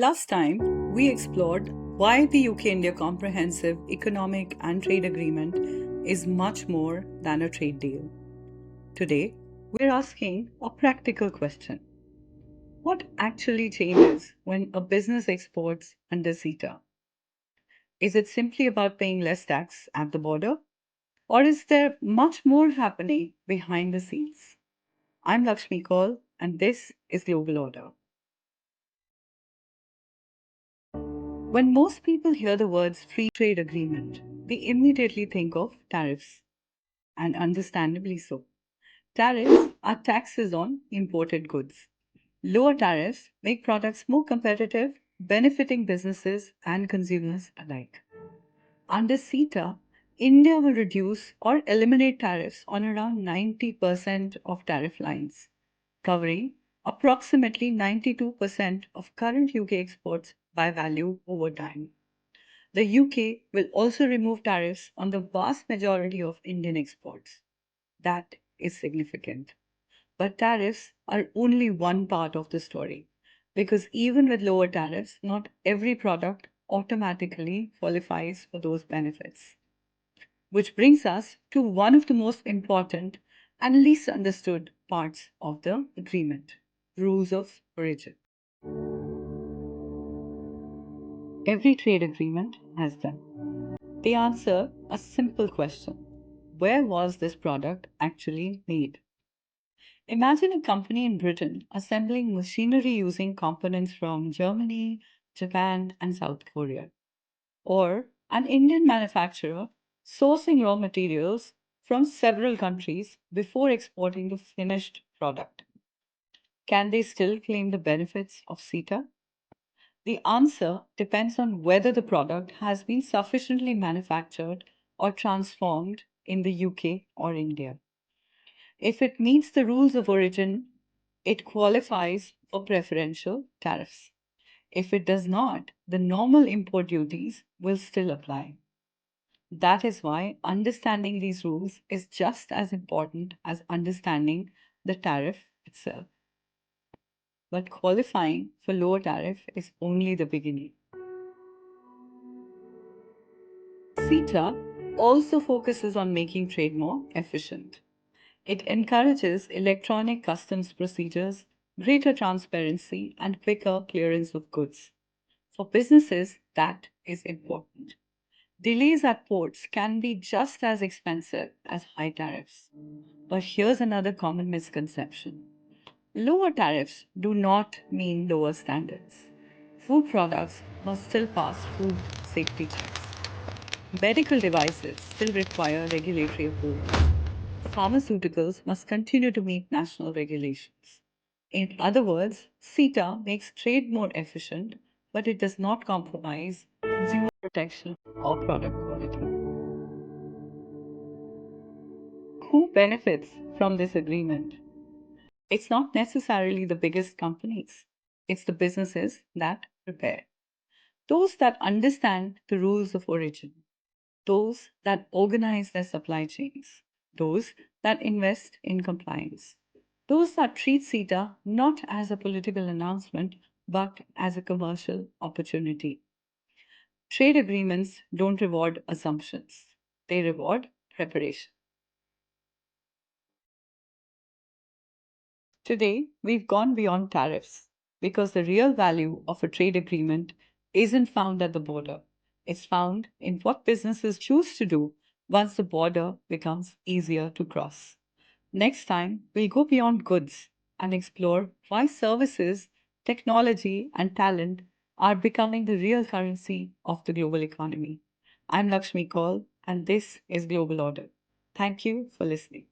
Last time, we explored why the UK India Comprehensive Economic and Trade Agreement is much more than a trade deal. Today, we're asking a practical question. What actually changes when a business exports under CETA? Is it simply about paying less tax at the border? Or is there much more happening behind the scenes? I'm Lakshmi Kaul, and this is Global Order. When most people hear the words free trade agreement, they immediately think of tariffs, and understandably so. Tariffs are taxes on imported goods. Lower tariffs make products more competitive, benefiting businesses and consumers alike. Under CETA, India will reduce or eliminate tariffs on around 90% of tariff lines, covering approximately 92% of current UK exports by value over time. The UK will also remove tariffs on the vast majority of Indian exports. That is significant. But tariffs are only one part of the story, because even with lower tariffs, not every product automatically qualifies for those benefits. Which brings us to one of the most important and least understood parts of the agreement: rules of origin. Every trade agreement has them. They answer a simple question: where was this product actually made? Imagine a company in Britain assembling machinery using components from Germany, Japan, and South Korea, or an Indian manufacturer sourcing raw materials from several countries before exporting the finished product. Can they still claim the benefits of CETA? The answer depends on whether the product has been sufficiently manufactured or transformed in the UK or India. If it meets the rules of origin, it qualifies for preferential tariffs. If it does not, the normal import duties will still apply. That is why understanding these rules is just as important as understanding the tariff itself. But qualifying for lower tariff is only the beginning. CETA also focuses on making trade more efficient. It encourages electronic customs procedures, greater transparency, and quicker clearance of goods. For businesses, that is important. Delays at ports can be just as expensive as high tariffs. But here's another common misconception: lower tariffs do not mean lower standards. Food products must still pass food safety checks. Medical devices still require regulatory approval. Pharmaceuticals must continue to meet national regulations. In other words, CETA makes trade more efficient, but it does not compromise consumer protection or product quality. Who benefits from this agreement? It's not necessarily the biggest companies, it's the businesses that prepare. Those that understand the rules of origin, those that organize their supply chains, those that invest in compliance, those that treat CETA not as a political announcement but as a commercial opportunity. Trade agreements don't reward assumptions, they reward preparation. Today, we've gone beyond tariffs because the real value of a trade agreement isn't found at the border. It's found in what businesses choose to do once the border becomes easier to cross. Next time, we'll go beyond goods and explore why services, technology, and talent are becoming the real currency of the global economy. I'm Lakshmi Kaul, and this is Global Order. Thank you for listening.